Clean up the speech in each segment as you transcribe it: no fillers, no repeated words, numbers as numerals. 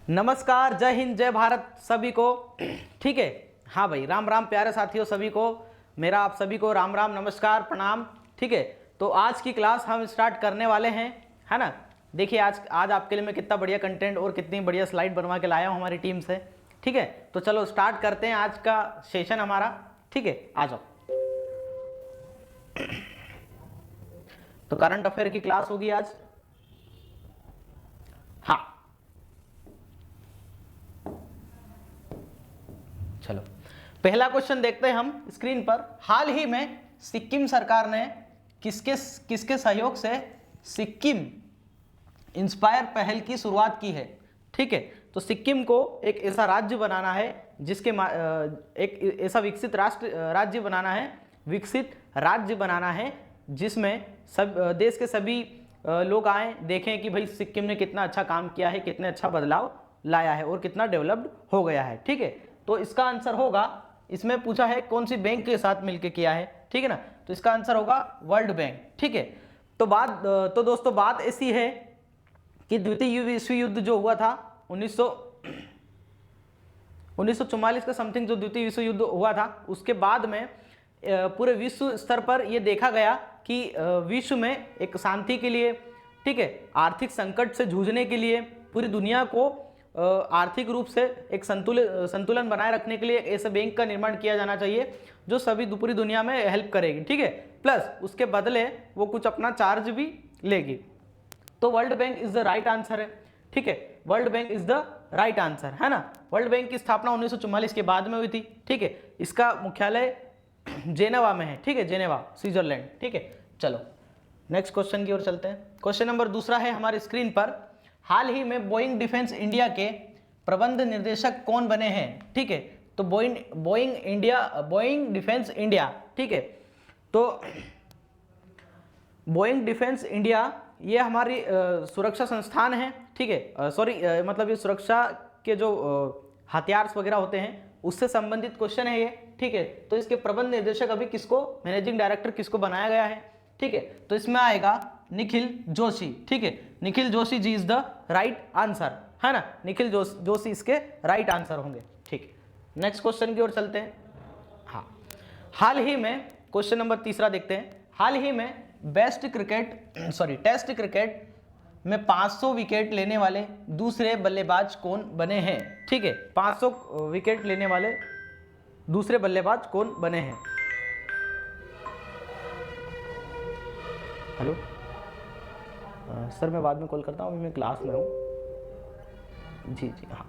नमस्कार, जय हिंद, जय भारत सभी को। ठीक है, हाँ भाई, राम राम प्यारे साथियों सभी को, मेरा आप सभी को राम राम, नमस्कार, प्रणाम। ठीक है, तो आज की क्लास हम स्टार्ट करने वाले हैं, है ना। देखिए आज आपके लिए मैं कितना बढ़िया कंटेंट और कितनी बढ़िया स्लाइड बनवा के लाया हूँ हमारी टीम से। ठीक है, तो चलो स्टार्ट करते हैं आज का सेशन हमारा। ठीक है, आ जाओ। तो करंट अफेयर की क्लास होगी आज। हाँ, चलो पहला क्वेश्चन देखते हैं हम स्क्रीन पर। हाल ही में सिक्किम सरकार ने किसके सहयोग से सिक्किम इंस्पायर पहल की शुरुआत की है। ठीक है, तो सिक्किम को एक ऐसा राज्य बनाना है जिसके एक ऐसा विकसित राज्य बनाना है, विकसित राज्य बनाना है जिसमें सब देश के सभी लोग आए, देखें कि भाई सिक्किम ने कितना अच्छा काम किया है, कितने अच्छा बदलाव लाया है और कितना डेवलप्ड हो गया है। ठीक है, तो इसका आंसर होगा, इसमें पूछा है कौन सी बैंक के साथ मिलकर किया है। ठीक है ना, तो इसका आंसर होगा वर्ल्ड बैंक। ठीक है, तो दोस्तों बात ऐसी है कि द्वितीय विश्व युद्ध जो हुआ था 1944 के समथिंग, जो द्वितीय विश्व युद्ध हुआ था, उसके बाद में पूरे विश्व स्तर पर यह देखा गया कि विश्व में एक शांति के लिए, ठीक है, आर्थिक संकट से जूझने के लिए, पूरी दुनिया को आर्थिक रूप से एक संतुलन बनाए रखने के लिए ऐसे बैंक का निर्माण किया जाना चाहिए जो सभी पूरी दुनिया में हेल्प करेगी। ठीक है, प्लस उसके बदले वो कुछ अपना चार्ज भी लेगी। तो world bank is the right answer है। ठीक है, world bank is the right answer, है ना। वर्ल्ड बैंक की स्थापना 1944 के बाद में हुई थी। ठीक है, इसका मुख्यालय जेनेवा में है। ठीक है, जेनेवा, स्विट्जरलैंड। ठीक है, चलो नेक्स्ट क्वेश्चन की ओर चलते हैं। क्वेश्चन नंबर दूसरा है हमारी स्क्रीन पर। हाल ही में बोइंग डिफेंस इंडिया के प्रबंध निर्देशक कौन बने हैं। ठीक है, तो बोइंग डिफेंस इंडिया, ठीक है, तो बोइंग डिफेंस इंडिया ये हमारी सुरक्षा संस्थान है। ठीक है, मतलब ये सुरक्षा के जो हथियार वगैरह होते हैं उससे संबंधित क्वेश्चन है ये। ठीक है, तो इसके प्रबंध निर्देशक अभी किसको, मैनेजिंग डायरेक्टर किसको बनाया गया है। ठीक है, तो इसमें आएगा निखिल जोशी। ठीक है, Nikhil Joshi ji is the right answer, है ना। निखिल जोशी इसके राइट आंसर होंगे। ठीक है, नेक्स्ट क्वेश्चन की ओर चलते हैं। हाँ, हाल ही में क्वेश्चन नंबर तीसरा देखते हैं। हाल ही में टेस्ट क्रिकेट में 500 विकेट लेने वाले दूसरे बल्लेबाज कौन बने हैं। ठीक है, 500 विकेट लेने वाले दूसरे बल्लेबाज कौन बने हैं। हेलो सर, मैं बाद में कॉल करता हूँ, अभी मैं क्लास में हूँ। जी जी हाँ,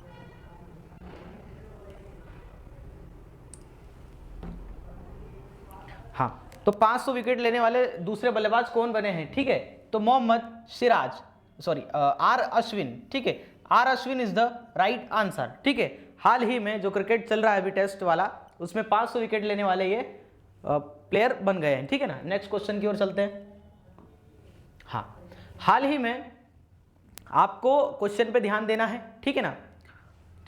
हाँ, तो 500 विकेट लेने वाले दूसरे बल्लेबाज कौन बने हैं। ठीक है, तो आर अश्विन। ठीक है, R Ashwin is the right answer. ठीक है, हाल ही में जो क्रिकेट चल रहा है अभी टेस्ट वाला, उसमें 500 विकेट लेने वाले ये प्लेयर बन गए हैं। ठीक है ना, नेक्स्ट क्वेश्चन की ओर चलते हैं। हाँ, हाल ही में आपको क्वेश्चन पे ध्यान देना है। ठीक है ना,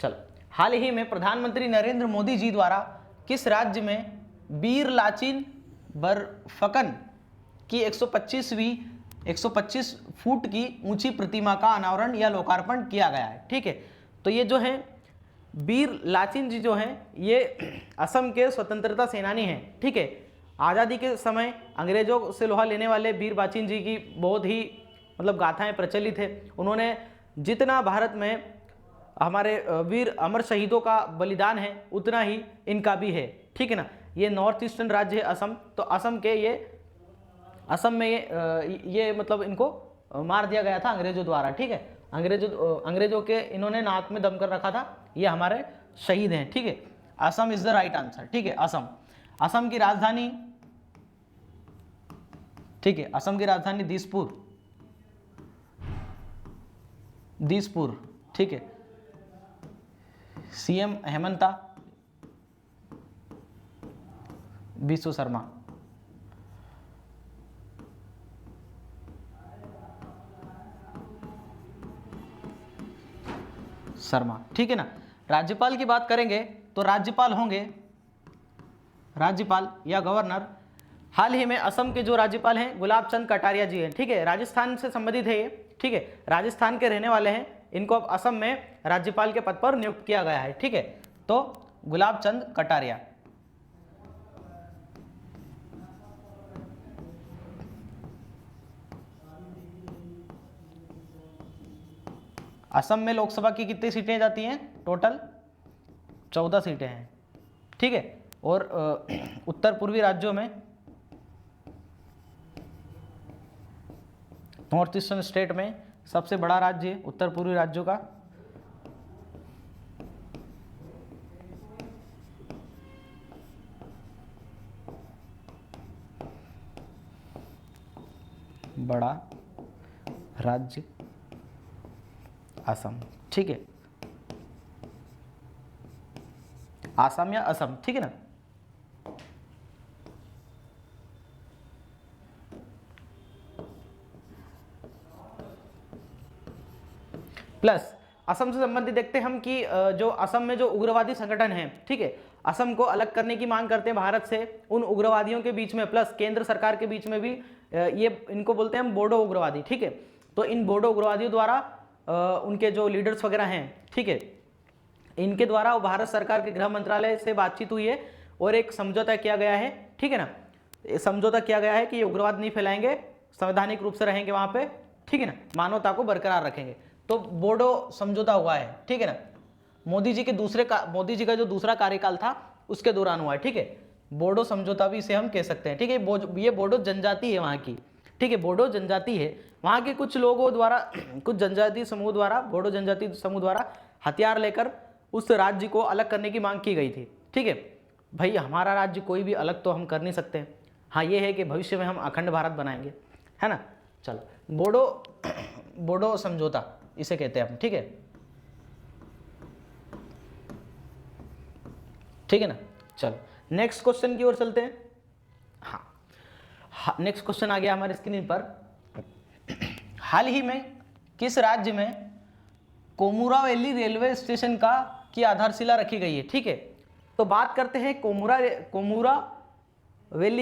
चलो, हाल ही में प्रधानमंत्री नरेंद्र मोदी जी द्वारा किस राज्य में वीर लाचिन बरफकन की 125 फुट की ऊंची प्रतिमा का अनावरण या लोकार्पण किया गया है। ठीक है, तो ये जो है वीर लाचिन जी जो हैं ये असम के स्वतंत्रता सेनानी हैं। ठीक है, आज़ादी के समय अंग्रेजों से लोहा लेने वाले वीर लाचिन जी की बहुत ही मतलब गाथाएं प्रचलित है। उन्होंने जितना भारत में हमारे वीर अमर शहीदों का बलिदान है उतना ही इनका भी है। ठीक है ना, ये नॉर्थ ईस्टर्न राज्य है असम, तो असम में ये मतलब इनको मार दिया गया था अंग्रेजों द्वारा। ठीक है, अंग्रेजों के इन्होंने नाक में दम कर रखा था, ये हमारे शहीद हैं। ठीक है, Assam is the right answer. ठीक है, असम की राजधानी, ठीक है, असम की राजधानी दिसपुर। ठीक है, सीएम हेमंता बिस्व शर्मा। ठीक है ना, राज्यपाल की बात करेंगे तो राज्यपाल होंगे, राज्यपाल या गवर्नर। हाल ही में असम के जो राज्यपाल हैं गुलाब चंद कटारिया जी हैं। ठीक है, राजस्थान से संबंधित है ये। ठीक है, राजस्थान के रहने वाले हैं इनको अब असम में राज्यपाल के पद पर नियुक्त किया गया है। ठीक है, तो गुलाब चंद कटारिया। असम में लोकसभा की कितनी सीटें जाती हैं? टोटल 14 सीटें हैं। ठीक है, और उत्तर पूर्वी राज्यों में, नॉर्थ ईस्टर्न स्टेट में सबसे बड़ा राज्य है उत्तर पूर्वी राज्यों का बड़ा राज्य असम। ठीक है, असम या असम, ठीक है ना। प्लस असम से संबंधित देखते हैं हम कि जो असम में जो उग्रवादी संगठन है, ठीक है, असम को अलग करने की मांग करते हैं भारत से। उन उग्रवादियों के बीच में प्लस केंद्र सरकार के बीच में भी ये इनको बोलते हैं हम बोडो उग्रवादी। ठीक है, तो इन बोडो उग्रवादियों द्वारा उनके जो लीडर्स वगैरह हैं, ठीक है, इनके द्वारा भारत सरकार के गृह मंत्रालय से बातचीत हुई है और एक समझौता किया गया है। ठीक है ना, समझौता किया गया है कि ये उग्रवाद नहीं फैलाएंगे, संवैधानिक रूप से रहेंगे वहां पे। ठीक है ना, मानवता को बरकरार रखेंगे। तो बोडो समझौता हुआ है। ठीक है ना, मोदी जी का जो दूसरा कार्यकाल था उसके दौरान हुआ है। ठीक है, बोडो समझौता भी इसे हम कह सकते हैं। ठीक है, ये बोडो जनजाति है वहाँ की। ठीक है, बोडो जनजाति है वहाँ के कुछ लोगों द्वारा, कुछ जनजाति समूह द्वारा, बोडो जनजाति समूह द्वारा हथियार लेकर उस राज्य को अलग करने की मांग की गई थी। ठीक है भाई, हमारा राज्य कोई भी अलग तो हम कर नहीं सकते। हाँ, ये है कि भविष्य में हम अखंड भारत बनाएंगे, है ना। चलो, बोडो समझौता इसे कहते हैं हम। ठीक है, ठीक है ना। चलो नेक्स्ट क्वेश्चन की ओर चलते हैं। हाँ, नेक्स्ट क्वेश्चन आ गया हमारे स्क्रीन पर। हाल ही में किस राज्य में कोमुरावेली रेलवे स्टेशन की आधारशिला रखी गई है? ठीक है, तो बात करते हैं कोमुरावेली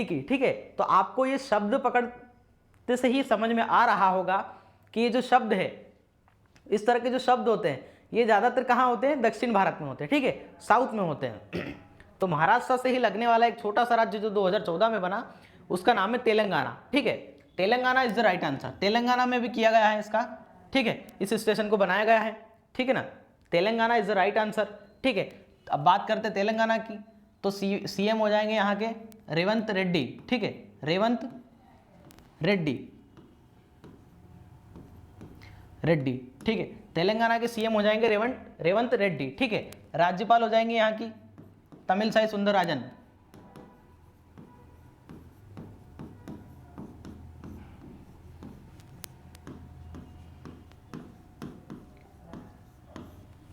की। ठीक है, तो आपको ये शब्द पकड़ते से ही समझ में आ रहा होगा कि ये जो शब्द है, इस तरह के जो शब्द होते हैं ये ज़्यादातर कहाँ होते हैं? दक्षिण भारत में होते हैं। ठीक है, साउथ में होते हैं। तो महाराष्ट्र से ही लगने वाला एक छोटा सा राज्य जो 2014 में बना, उसका नाम है तेलंगाना। ठीक है, Telangana is the right answer. Telangana में भी किया गया है इसका। ठीक है, इस स्टेशन को बनाया गया है। ठीक है ना, Telangana is the right answer. ठीक है, अब बात करते हैं तेलंगाना की, तो सीएम हो जाएंगे यहाँ के रेवंत रेड्डी। ठीक है, रेवंत रेड्डी। ठीक है, तेलंगाना के सीएम हो जाएंगे रेवंत रेड्डी। ठीक है, राज्यपाल हो जाएंगे यहाँ की तमिलसाई सुंदरराजन।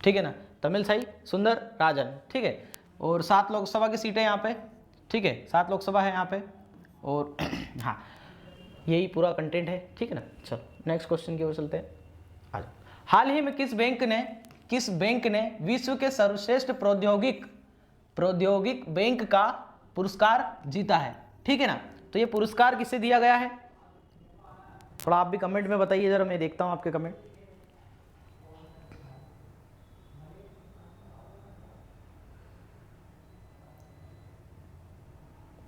ठीक है ना, तमिलसाई सुंदरराजन। ठीक है, और 7 लोकसभा की सीटें यहाँ पे। ठीक है, 7 लोकसभा है यहाँ पे। और हाँ, यही पूरा कंटेंट है। ठीक है ना। चलो नेक्स्ट क्वेश्चन की ओर चलते हैं। हाल ही में किस बैंक ने विश्व के सर्वश्रेष्ठ प्रौद्योगिक बैंक का पुरस्कार जीता है? ठीक है ना, तो ये पुरस्कार किसे दिया गया है? थोड़ा आप भी कमेंट में बताइए जरा, मैं देखता हूं आपके कमेंट।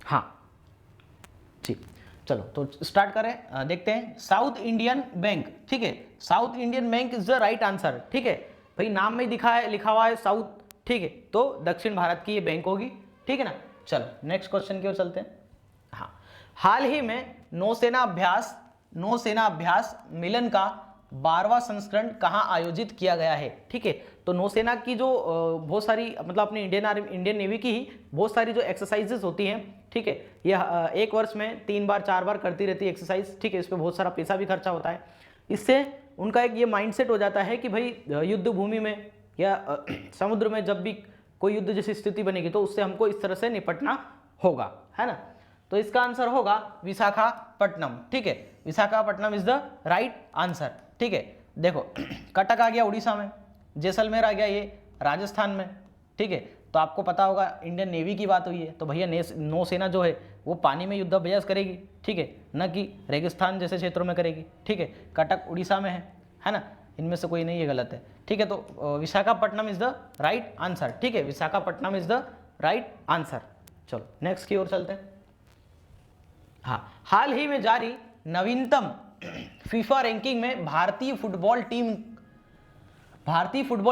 हाँ ठीक, चलो तो स्टार्ट करें। देखते हैं, साउथ इंडियन बैंक। ठीक है, south Indian bank is the right answer. ठीक है भाई, नाम में लिखा हुआ है साउथ। ठीक है, तो दक्षिण भारत की ये बैंक होगी। ठीक है ना। चलो नेक्स्ट क्वेश्चन की ओर चलते हैं। हाँ, हाल ही में नौसेना अभ्यास मिलन का 12वां संस्करण कहाँ आयोजित किया गया है? ठीक है, तो नौसेना की जो बहुत सारी, मतलब अपनी इंडियन नेवी की ही बहुत सारी जो एक्सरसाइजेस होती हैं। ठीक है, यह एक वर्ष में 3 बार 4 बार करती रहती है एक्सरसाइज। ठीक है, इस पर बहुत सारा पैसा भी खर्चा होता है। इससे उनका एक ये माइंडसेट हो जाता है कि भाई युद्ध भूमि में या समुद्र में जब भी कोई युद्ध जैसी स्थिति बनेगी तो उससे हमको इस तरह से निपटना होगा, है ना। तो इसका आंसर होगा विशाखापट्टनम। ठीक है, Visakhapatnam is the right answer. ठीक है, देखो कटक आ गया उड़ीसा में, जैसलमेर आ गया ये राजस्थान में। ठीक है, तो आपको पता होगा इंडियन नेवी की बात हुई है, तो भैया नौसेना जो है वो पानी में युद्धाभ्यास करेगी। ठीक है, न कि रेगिस्तान जैसे क्षेत्रों में करेगी। ठीक है, कटक उड़ीसा में है ना। इनमें से कोई नहीं, ये गलत है, ठीक है। तो Visakhapatnam is the right answer, ठीक है, Visakhapatnam is the right answer. चलो नेक्स्ट की ओर चलते हैं। हाँ, हाल ही में जारी नवीनतम फीफा रैंकिंग में भारतीय फुटबॉल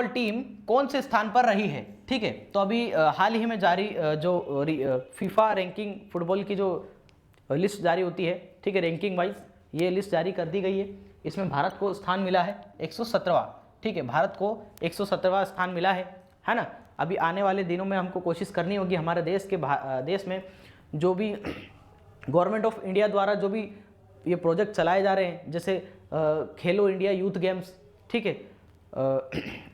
टीम कौन से स्थान पर रही है, ठीक है। तो अभी हाल ही में जारी जो फीफा रैंकिंग फुटबॉल की जो लिस्ट जारी होती है, ठीक है, रैंकिंग वाइज ये लिस्ट जारी कर दी गई है। इसमें भारत को स्थान मिला है 117वां, ठीक है, भारत को 117वां स्थान मिला है ना। अभी आने वाले दिनों में हमको कोशिश करनी होगी हमारे देश में जो भी गवर्नमेंट ऑफ इंडिया द्वारा जो भी ये प्रोजेक्ट चलाए जा रहे हैं, जैसे खेलो इंडिया यूथ गेम्स, ठीक है,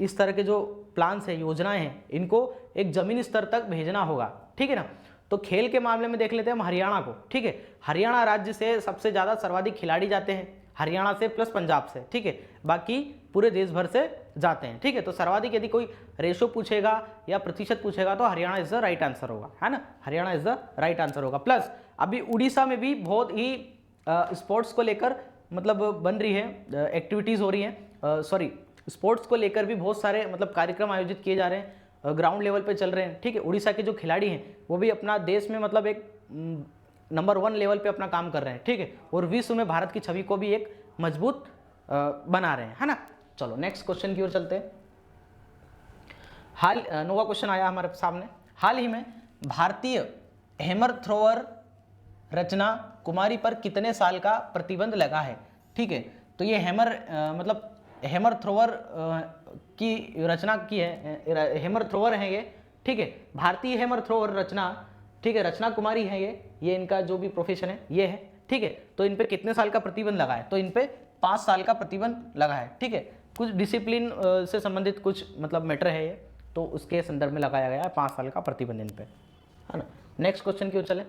इस तरह के जो प्लान्स हैं, योजनाएं हैं, इनको एक ज़मीनी स्तर तक भेजना होगा, ठीक है ना। तो खेल के मामले में देख लेते हैं हम हरियाणा को, ठीक है। हरियाणा राज्य से सबसे ज़्यादा सर्वाधिक खिलाड़ी जाते हैं, हरियाणा से प्लस पंजाब से, ठीक है, बाकी पूरे देश भर से जाते हैं, ठीक है। तो सर्वाधिक यदि कोई रेशो पूछेगा या प्रतिशत पूछेगा तो Haryana is the right answer होगा, है ना, Haryana is the right answer होगा। प्लस अभी उड़ीसा में भी बहुत ही स्पोर्ट्स को लेकर मतलब बन रही है, एक्टिविटीज़ हो रही हैं, सॉरी स्पोर्ट्स को लेकर भी बहुत सारे मतलब कार्यक्रम आयोजित किए जा रहे हैं, ग्राउंड लेवल पे चल रहे हैं, ठीक है। उड़ीसा के जो खिलाड़ी हैं वो भी अपना देश में मतलब एक नंबर 1 लेवल पे अपना काम कर रहे हैं, ठीक है, और विश्व में भारत की छवि को भी एक मजबूत बना रहे हैं, है ना। चलो नेक्स्ट क्वेश्चन की ओर चलते हैं। नोवा क्वेश्चन आया हमारे सामने। हाल ही में भारतीय हैमर थ्रोअर रचना कुमारी पर कितने साल का प्रतिबंध लगा है, ठीक है। तो ये हैमर थ्रोअर की रचना की है, हैमर थ्रोअर है ये, ठीक है, भारतीय हैमर थ्रोअर रचना, ठीक है, रचना कुमारी है ये इनका जो भी प्रोफेशन है ये है, ठीक है। तो इन पे कितने साल का प्रतिबंध लगा है, तो इन पे 5 साल का प्रतिबंध लगा है, ठीक है। कुछ डिसिप्लिन से संबंधित कुछ मतलब मैटर है ये, तो उसके संदर्भ में लगाया गया है 5 साल का प्रतिबंध इन पे, है ना। नेक्स्ट क्वेश्चन की ओर चले।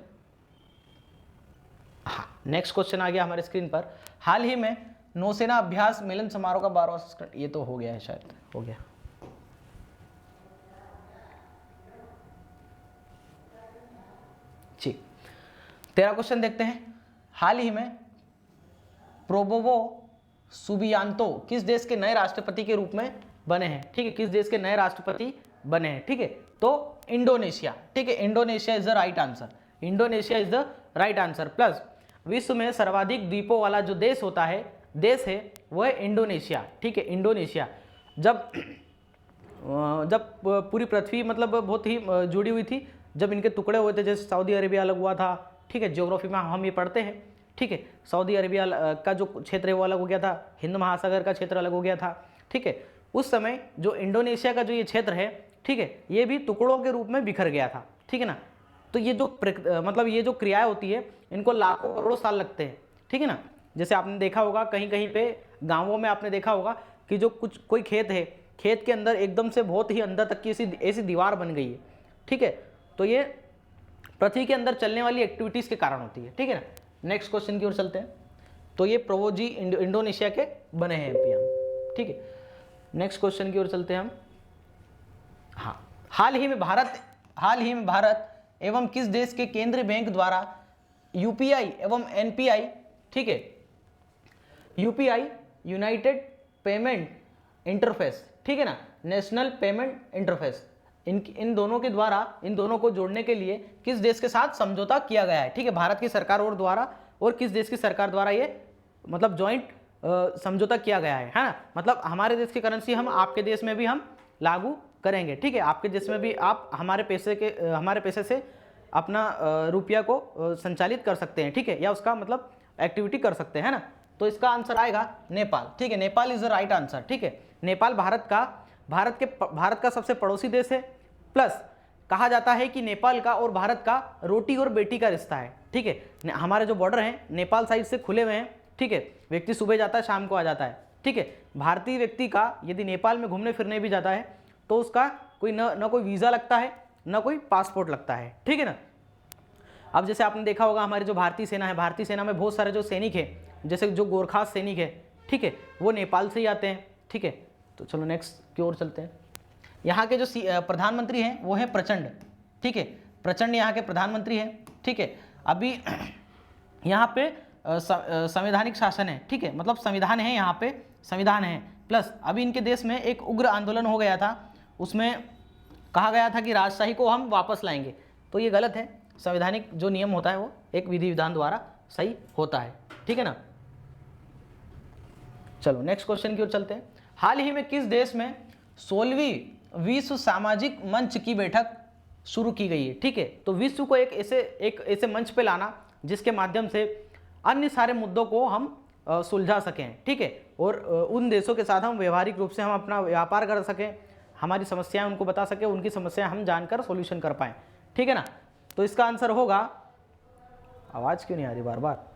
हाँ, नेक्स्ट क्वेश्चन आ गया हमारे स्क्रीन पर। हाल ही में नौसेना अभ्यास मिलन समारोह का 12वां संस्करण, ये तो हो गया है, शायद हो गया। ठीक, 13 क्वेश्चन देखते हैं। हाल ही में प्रोबोवो सुबियांतो किस देश के नए राष्ट्रपति के रूप में बने हैं, ठीक है, किस देश के नए राष्ट्रपति बने हैं, ठीक है। तो इंडोनेशिया, ठीक है, Indonesia is the right answer, Indonesia is the right answer. Plus विश्व में सर्वाधिक द्वीपों वाला जो देश है वो है इंडोनेशिया, ठीक है, इंडोनेशिया। जब पूरी पृथ्वी मतलब बहुत ही जुड़ी हुई थी, जब इनके टुकड़े हुए थे, जैसे सऊदी अरेबिया अलग हुआ था, ठीक है, ज्योग्राफी में हम ये पढ़ते हैं, ठीक है, सऊदी अरेबिया का जो क्षेत्र है वो अलग हो गया था, हिंद महासागर का क्षेत्र अलग हो गया था, ठीक है। उस समय जो इंडोनेशिया का जो ये क्षेत्र है, ठीक है, ये भी टुकड़ों के रूप में बिखर गया था, ठीक है ना। तो ये जो मतलब ये जो क्रियाएं होती है इनको लाखों करोड़ों साल लगते हैं, ठीक है ना। जैसे आपने देखा होगा कहीं कहीं पे गांवों में आपने देखा होगा कि जो कोई खेत है, खेत के अंदर एकदम से बहुत ही अंदर तक की ऐसी दीवार बन गई है, ठीक है। तो ये पृथ्वी के अंदर चलने वाली एक्टिविटीज़ के कारण होती है, ठीक है ना। नेक्स्ट क्वेश्चन की ओर चलते हैं। तो ये प्रोवोजी इंडोनेशिया के बने हैं हम, ठीक है। नेक्स्ट क्वेश्चन की ओर चलते हैं हम। हाँ, हाल ही में भारत एवं किस देश के केंद्रीय बैंक द्वारा यूपीआई एवं एनपीआई, ठीक है, यूपीआई यूनाइटेड पेमेंट इंटरफेस, ठीक है ना, नेशनल पेमेंट इंटरफेस, इन दोनों के द्वारा इन दोनों को जोड़ने के लिए किस देश के साथ समझौता किया गया है, ठीक है, भारत की सरकार और द्वारा और किस देश की सरकार द्वारा ये मतलब जॉइंट समझौता किया गया है ना। मतलब हमारे देश की करेंसी हम आपके देश में भी हम लागू करेंगे, ठीक है, आपके देश में भी आप हमारे पैसे से अपना रुपया को संचालित कर सकते हैं, ठीक है, या उसका मतलब एक्टिविटी कर सकते हैं, है ना। तो इसका आंसर आएगा नेपाल, ठीक है, Nepal is the right answer, ठीक है। नेपाल भारत का सबसे पड़ोसी देश है। प्लस कहा जाता है कि नेपाल का और भारत का रोटी और बेटी का रिश्ता है, ठीक है। हमारे जो बॉर्डर हैं नेपाल साइड से खुले हुए हैं, ठीक है, व्यक्ति सुबह जाता है शाम को आ जाता है, ठीक है। भारतीय व्यक्ति का यदि नेपाल में घूमने फिरने भी जाता है तो उसका कोई न कोई वीज़ा लगता है न कोई पासपोर्ट लगता है, ठीक है ना। अब जैसे आपने देखा होगा हमारी जो भारतीय सेना है, भारतीय सेना में बहुत सारे जो सैनिक हैं, जैसे जो गोरखा सैनिक है, ठीक है, वो नेपाल से ही आते हैं, ठीक है। तो चलो नेक्स्ट की ओर चलते हैं। यहाँ के जो प्रधानमंत्री हैं वो हैं प्रचंड, ठीक है, प्रचंड यहाँ के प्रधानमंत्री हैं, ठीक है। अभी यहाँ पे संवैधानिक शासन है, ठीक है, मतलब संविधान है, यहाँ पे संविधान है। प्लस अभी इनके देश में एक उग्र आंदोलन हो गया था, उसमें कहा गया था कि राजशाही को हम वापस लाएंगे, तो ये गलत है। संवैधानिक जो नियम होता है वो एक विधि विधान द्वारा सही होता है, ठीक है ना। चलो नेक्स्ट क्वेश्चन की ओर चलते हैं। हाल ही में किस देश में 16वीं विश्व सामाजिक मंच की बैठक शुरू की गई है, ठीक है। तो विश्व को एक ऐसे मंच पे लाना जिसके माध्यम से अन्य सारे मुद्दों को हम सुलझा सकें, ठीक है, और उन देशों के साथ हम व्यवहारिक रूप से हम अपना व्यापार कर सकें, हमारी समस्याएं उनको बता सकें, उनकी समस्याएं हम जानकर सॉल्यूशन कर पाएं, ठीक है ना। तो इसका आंसर होगा, आवाज क्यों नहीं आ रही बार बार,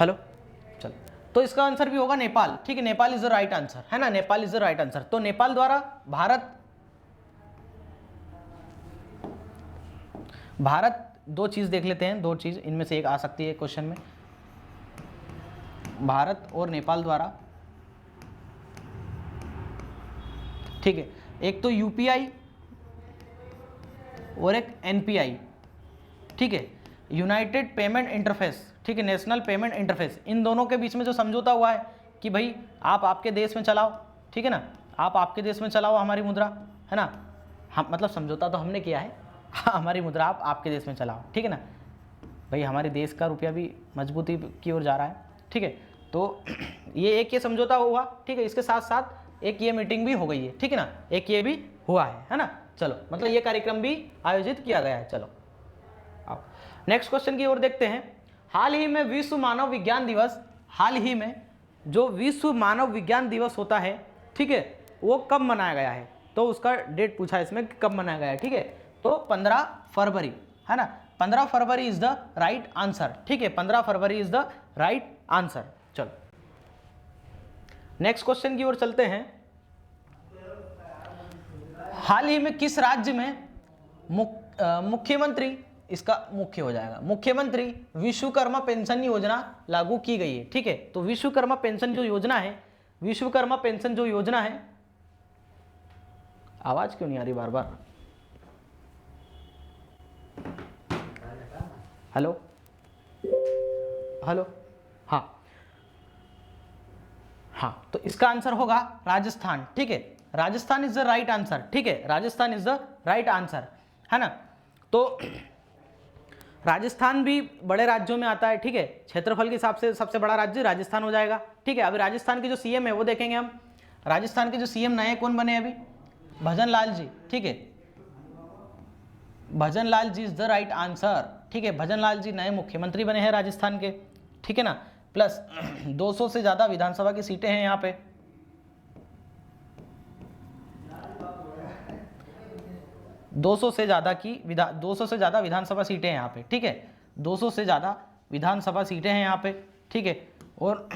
हेलो, चल, तो इसका आंसर भी होगा नेपाल, ठीक है। Nepal is the right answer, है ना, Nepal is the right answer. तो नेपाल द्वारा भारत दो चीज देख लेते हैं, दो चीज इनमें से एक आ सकती है क्वेश्चन में। भारत और नेपाल द्वारा, ठीक है, एक तो यूपीआई और एक एनपीआई, ठीक है, यूनाइटेड पेमेंट इंटरफेस, ठीक है, नेशनल पेमेंट इंटरफेस, इन दोनों के बीच में जो समझौता हुआ है कि भाई आप आपके देश में चलाओ, ठीक है ना, आप आपके देश में चलाओ हमारी मुद्रा, है ना, हम मतलब समझौता तो हमने किया है, हमारी मुद्रा आप आपके देश में चलाओ, ठीक है ना, भाई हमारे देश का रुपया भी मजबूती की ओर जा रहा है, ठीक है। तो ये एक ये समझौता हुआ, ठीक है, इसके साथ साथ एक ये मीटिंग भी हो गई है, ठीक है ना, एक ये भी हुआ है ना। चलो, मतलब ये कार्यक्रम भी आयोजित किया गया है। चलो आओ नेक्स्ट क्वेश्चन की ओर देखते हैं। हाल ही में विश्व मानव विज्ञान दिवस, हाल ही में जो विश्व मानव विज्ञान दिवस होता है, ठीक है, वो कब मनाया गया है, तो उसका डेट पूछा है इसमें कि कब मनाया गया है, ठीक है। तो 15 फरवरी, है ना, 15 फरवरी इज द राइट आंसर, ठीक है, 15 फरवरी इज द राइट आंसर। चलो नेक्स्ट क्वेश्चन की ओर चलते हैं। हाल ही में किस राज्य में मुख्यमंत्री, इसका मुख्य हो जाएगा, मुख्यमंत्री विश्वकर्मा पेंशन योजना लागू की गई है, ठीक है। तो विश्वकर्मा पेंशन जो योजना है, विश्वकर्मा पेंशन जो योजना है, आवाज क्यों नहीं आ रही बार बार, हेलो हेलो, हाँ हाँ, तो इसका आंसर होगा राजस्थान, ठीक है, Rajasthan is the right answer, ठीक है, Rajasthan is the right answer, है ना। तो राजस्थान भी बड़े राज्यों में आता है, ठीक है, क्षेत्रफल के हिसाब से सबसे बड़ा राज्य राजस्थान हो जाएगा, ठीक है। अभी राजस्थान के जो सीएम है वो देखेंगे हम, राजस्थान के जो सीएम नए कौन बने अभी, भजन लाल जी, ठीक है, भजन Lal ji is the right answer, ठीक है, भजन लाल जी नए मुख्यमंत्री बने हैं राजस्थान के, ठीक है ना। प्लस 200 से ज्यादा विधानसभा की सीटें हैं यहाँ पे, 200 से ज्यादा विधानसभा सीटें हैं यहाँ पे, ठीक है, 200 से ज्यादा विधानसभा सीटें हैं यहाँ पे, ठीक है, और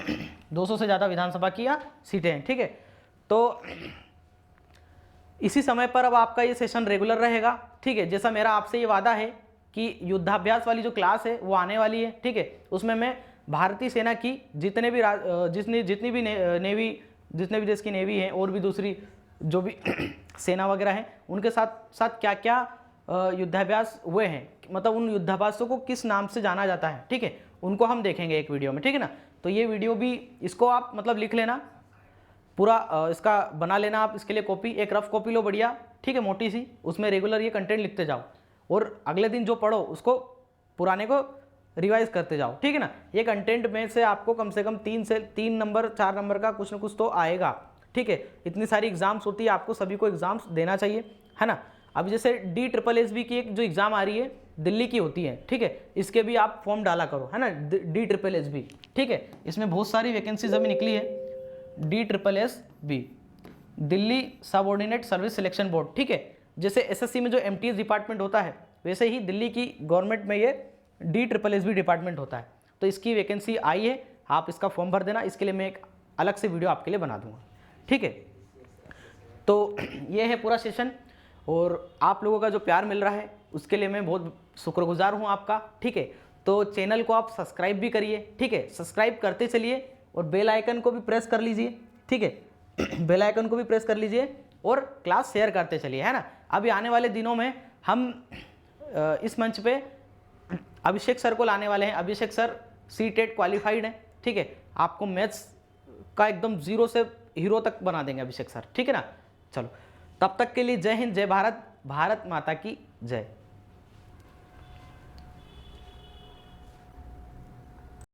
200 से ज्यादा विधानसभा की सीटें हैं, ठीक है। तो इसी समय पर अब आपका ये सेशन रेगुलर रहेगा, ठीक है, जैसा मेरा आपसे ये वादा है कि युद्धाभ्यास वाली जो क्लास है वो आने वाली है, ठीक है, उसमें मैं भारतीय सेना की जितने भी देश की नेवी है और भी दूसरी जो भी सेना वगैरह है उनके साथ साथ क्या क्या युद्धाभ्यास हुए हैं, मतलब उन युद्धाभ्यासों को किस नाम से जाना जाता है, ठीक है, उनको हम देखेंगे एक वीडियो में, ठीक है ना। तो ये वीडियो भी, इसको आप मतलब लिख लेना पूरा, इसका बना लेना आप, इसके लिए कॉपी, एक रफ कॉपी लो बढ़िया, ठीक है, मोटी सी, उसमें रेगुलर ये कंटेंट लिखते जाओ और अगले दिन जो पढ़ो उसको पुराने को रिवाइज करते जाओ, ठीक है ना। ये कंटेंट में से आपको कम से कम 3 नंबर 4 नंबर का कुछ ना कुछ तो आएगा, ठीक है। इतनी सारी एग्जाम्स होती है, आपको सभी को एग्जाम्स देना चाहिए, है ना। अब जैसे DSSB की एक जो एग्जाम आ रही है दिल्ली की होती है, ठीक है, इसके भी आप फॉर्म डाला करो, है ना, DSSB, ठीक है, इसमें बहुत सारी वैकेंसीज अभी निकली है, DSSB Delhi subordinate service selection board, ठीक है। जैसे SSC में जो MTS डिपार्टमेंट होता है वैसे ही दिल्ली की गवर्नमेंट में ये DSSB डिपार्टमेंट होता है, तो इसकी वैकेंसी आई है, आप इसका फॉर्म भर देना, इसके लिए मैं एक अलग से वीडियो आपके लिए बना दूंगा, ठीक है। तो ये है पूरा सेशन और आप लोगों का जो प्यार मिल रहा है उसके लिए मैं बहुत शुक्रगुजार हूँ आपका, ठीक है। तो चैनल को आप सब्सक्राइब भी करिए, ठीक है, सब्सक्राइब करते चलिए और बेल आइकन को भी प्रेस कर लीजिए, ठीक है, बेल आइकन को भी प्रेस कर लीजिए और क्लास शेयर करते चलिए, है ना। अभी आने वाले दिनों में हम इस मंच पे अभिषेक सर को लाने वाले हैं। अभिषेक सर सीटेट क्वालिफाइड हैं, ठीक है, आपको मैथ्स का एकदम जीरो से हीरो तक बना देंगे अभिषेक सर, ठीक है ना। चलो तब तक के लिए जय हिंद, जय भारत, भारत माता की जय।